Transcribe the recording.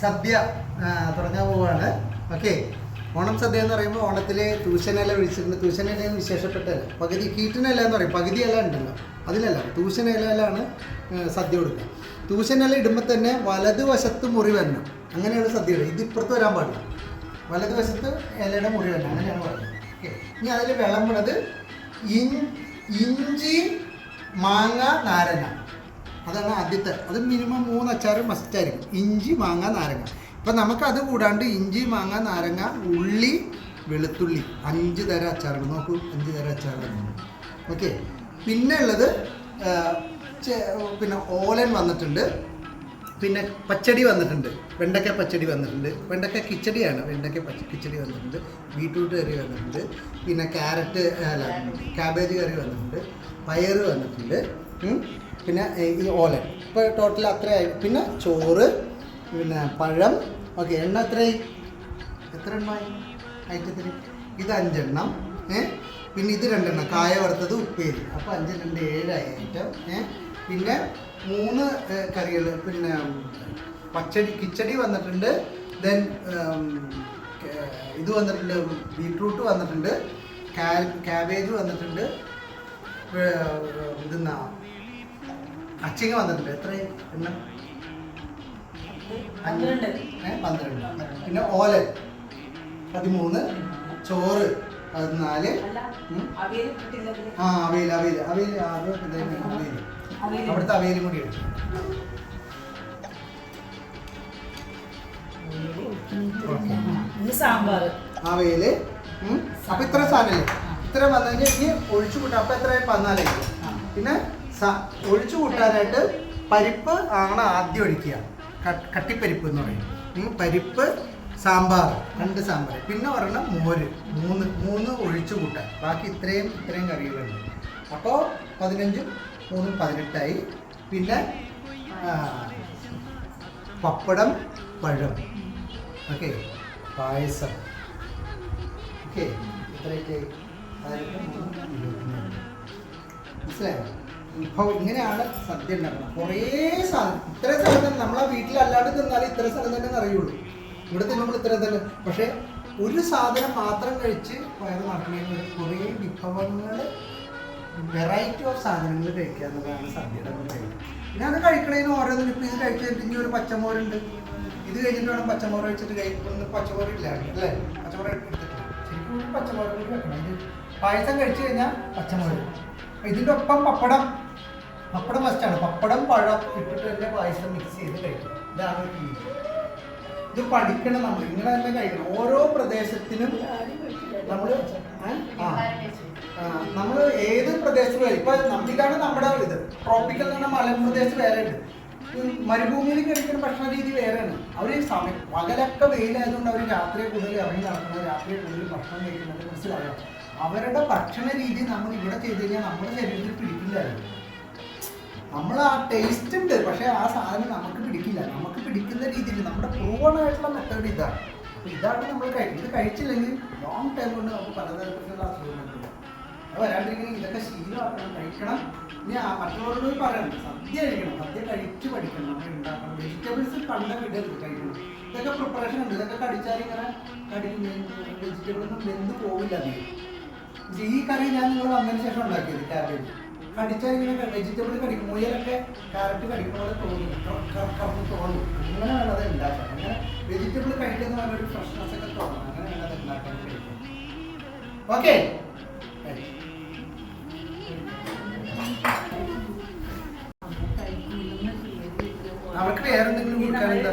സദ്യ തുടങ്ങാൻ പോവുകയാണ്. ഓക്കെ, ഓണം സദ്യ എന്ന് പറയുമ്പോൾ ഓണത്തിൽ തൂശനില വിളിച്ചിട്ടുണ്ട്. തൂശനില എന്ന് വിശേഷപ്പെട്ടല്ല, പകുതി കീറ്റിനില എന്ന് പറയും, പകുതി ഇല ഉണ്ടല്ലോ അതിലല്ല, തൂശനിലയിലാണ് സദ്യ കൊടുക്കുക. തൂശനില ഇടുമ്പോൾ തന്നെ വലതുവശത്ത് മുറി വരണം, അങ്ങനെയാണ് സദ്യ ഇടുക. ഇതിപ്പുറത്ത് വരാൻ പാടില്ല, വലതുവശത്ത് ഇലയുടെ മുറി വരണം, അങ്ങനെയാണ് പറയുന്നത്. ഓക്കെ, ഇനി അതിൽ വിളമ്പുന്നത് ഇഞ്ചി, മാങ്ങ, നാരങ്ങ, അതാണ് ആദ്യത്തെ. അത് മിനിമം 3 അച്ചാർ മസ്റ്റായിരിക്കും. ഇഞ്ചി, മാങ്ങ, നാരങ്ങ. ഇപ്പം നമുക്കത് കൂടാണ്ട് ഇഞ്ചി, മാങ്ങ, നാരങ്ങ, ഉള്ളി, വെളുത്തുള്ളി, 5 തരം അച്ചാറുകൾ. നോക്കൂ, 5 തരം അച്ചാറുകൾ. ഓക്കെ, പിന്നെ ഉള്ളത് പിന്നെ ഓലൻ വന്നിട്ടുണ്ട്, പിന്നെ പച്ചടി വന്നിട്ടുണ്ട്, വെണ്ടക്ക പച്ചടി വന്നിട്ടുണ്ട്, വെണ്ടക്ക കിച്ചടിയാണ്, വെണ്ടക്ക കിച്ചടി വന്നിട്ടുണ്ട്, ബീട്രൂട്ട് കറി വന്നിട്ടുണ്ട്, പിന്നെ ക്യാബേജ് കറി വന്നിട്ടുണ്ട്, പയറ് വന്നിട്ടുണ്ട്, പിന്നെ ഈ ഓലൻ. ഇപ്പോൾ ടോട്ടൽ അത്രയായി. പിന്നെ ചോറ്, പിന്നെ പഴം. ഓക്കെ, എണ്ണ എത്ര എണ്ണമായി ഐറ്റത്തിന്? ഇത് 5 എണ്ണം. പിന്നെ ഇത് 2 എണ്ണം, കായ വറുത്തത്, ഉപ്പേരി. അപ്പോൾ 5 2 7 ഐറ്റം. പിന്നെ 3 കറികൾ, പിന്നെ പച്ചടി കിച്ചടി വന്നിട്ടുണ്ട്, ദെൻ ഇത് വന്നിട്ടുണ്ട്, ബീട്രൂട്ട് വന്നിട്ടുണ്ട്, ക്യാബേജ് വന്നിട്ടുണ്ട്, ഇതെന്നാ അച്ചിങ്ങ വന്നിട്ടുണ്ട്. എത്ര എണ്ണം? 12. പിന്നെ ഓലൻ 13, ചോറ് 14. അവിയൽ അവിടുത്തെ അവിയലും കൂടി എടുക്കും. സാമ്പാർ, അവിയല്. അപ്പൊ ഇത്ര സാധനല്ലേ, ഇത്ര വന്നു കഴിഞ്ഞാൽ ഇനി ഒഴിച്ചു കൂട്ടാം. അപ്പൊ എത്ര? 14. പിന്നെ ഒഴിച്ചു കൂട്ടാനായിട്ട് പരിപ്പ് ആണ് ആദ്യം ഒഴിക്കുക, കട്ടിപ്പരിപ്പ് എന്ന് പറയും. പരിപ്പ്, സാമ്പാർ, 2 സാമ്പാർ, പിന്നെ ഒരെണ്ണം മോര്, 3 ഒഴിച്ചു കൂട്ടാൻ. ബാക്കി ഇത്രയും കറികളുണ്ട്. അപ്പോൾ 15 3 18ആയി. പിന്നെ പപ്പടം, പഴം, ഓക്കെ, പായസം. ഓക്കെ, ഇത്രയൊക്കെ മനസ്സിലായോ? ഇപ്പോൾ ഇങ്ങനെയാണ് സദ്യ ഉണ്ടാക്കുന്നത്. കുറേ സാധനം, ഇത്ര സ്ഥലം തന്നെ നമ്മളെ വീട്ടിലല്ലാണ്ട് തിന്നാലും ഇത്ര സ്ഥലം തന്നെ അറിയുള്ളൂ. ഇവിടെ തിന്നുമ്പോൾ ഇത്ര തന്നെ. പക്ഷേ ഒരു സാധനം മാത്രം കഴിച്ച് വയറ് നടക്കുന്നതിന് കുറേ വിഭവങ്ങൾ, വെറൈറ്റി ഓഫ് സാധനങ്ങൾ കഴിക്കുക എന്നുള്ളതാണ് സദ്യയുടെ പ്രത്യേകത. പിന്നെ അത് കഴിക്കണതിന് ഓരോന്നിനും. ഇപ്പോൾ ഇത് കഴിച്ചിട്ട് ഇനി ഒരു പച്ചമോരുണ്ട്, ഇത് കഴിഞ്ഞിട്ട് വേണം പച്ചമോറ് വെച്ചിട്ട് കഴിക്കുന്ന. പച്ചമോറില്ല അല്ലേ? പച്ചമോറ് എടുത്തിട്ടില്ല, ശരിക്കും പച്ചമോറ് കൂടി വെക്കണം. ഇത് പായസം കഴിച്ചു കഴിഞ്ഞാൽ പച്ചമോര്. ഇതിൻ്റെ ഒപ്പം പപ്പടം മസ്റ്റാണ്. പപ്പടം, പഴം ഇട്ടിട്ട് തന്നെ പായസം മിക്സ് ചെയ്ത് കഴിക്കും. ഇതാണ് രീതി. ഇത് പഠിക്കണം നമ്മൾ, ഇങ്ങനെ തന്നെ കഴിക്കണം. ഓരോ പ്രദേശത്തിനും നമ്മൾ ഏത് പ്രദേശത്തും ഇപ്പൊ ഇതാണ് നമ്മുടെ ഇത്. ട്രോപ്പിക്കൽ എന്ന് പറഞ്ഞാൽ മലമ്പ്രദേശത്ത് വേറെ ഉണ്ട്. മരുഭൂമിയിൽ കഴിക്കുന്ന ഭക്ഷണ രീതി വേറെയാണ്. അവർ പകലൊക്കെ വെയിലായതുകൊണ്ട് അവർ രാത്രിയെ കൂടുതൽ ഇറങ്ങി നടക്കുന്നത്, രാത്രിയെ കൂടുതൽ ഭക്ഷണം കഴിക്കുന്നത്. മനസ്സിലായോ? അവരുടെ ഭക്ഷണ രീതി നമ്മൾ ഇവിടെ ചെയ്ത് കഴിഞ്ഞാൽ നമ്മുടെ ശരീരത്തിൽ പിടിക്കില്ലായിരുന്നു. നമ്മൾ ആ ടേസ്റ്റ് ഉണ്ട്, പക്ഷേ ആ സാധനം നമുക്ക് പിടിക്കില്ല. നമുക്ക് പിടിക്കുന്ന രീതിയിൽ നമ്മുടെ പ്രൂവണായിട്ടുള്ള മെത്തേഡ് ഇതാണ്. അപ്പോൾ ഇതാണ് നമ്മൾ കഴിക്കുന്നത്. ഇത് കഴിച്ചില്ലെങ്കിൽ ലോങ് ടൈം കൊണ്ട് നമുക്ക് പലതരത്തിലുള്ള അസുഖങ്ങളുണ്ട്. അത് വരാണ്ടിരിക്കണം. ഇതൊക്കെ ശീലമാക്കണം, കഴിക്കണം. ഇനി മറ്റുള്ളവരോട് പറയണം, സദ്യ കഴിക്കണം, സദ്യ കഴിച്ച് പഠിക്കണം, നമ്മൾ ഉണ്ടാക്കണം. വെജിറ്റബിൾസ് കണ്ട വിടരുത്, കഴിക്കണം. ഇതൊക്കെ പ്രിപ്പറേഷൻ ഉണ്ട്. ഇതൊക്കെ കടിച്ചാൽ ഇങ്ങനെ വെജിറ്റബിളൊന്നും വെന്ത് പോവില്ല അധികം. ഈ കറി ഞാൻ നിങ്ങൾ വന്നതിന് ശേഷം ഉണ്ടാക്കിയത്, ക്യാബേജ്. കടിച്ചാൽ ഇങ്ങനെ വെജിറ്റബിൾ കടിക്കും, മുയലൊക്കെ ക്യാരറ്റ് കടിക്കുന്ന പോലെ തോന്നും, തോന്നും. അങ്ങനെ വേണം അത് ഉണ്ടാക്കാൻ. അങ്ങനെ വെജിറ്റബിൾ കഴിക്കുന്ന പറഞ്ഞൊരു ഫ്രഷ്നെസ് ഒക്കെ തോന്നും. അങ്ങനെ വേണം അത് ഉണ്ടാക്കാൻ കഴിക്കും. ഓക്കെ, അവർക്ക് വേറെ എന്തെങ്കിലും കൊടുക്കാനുണ്ടോ?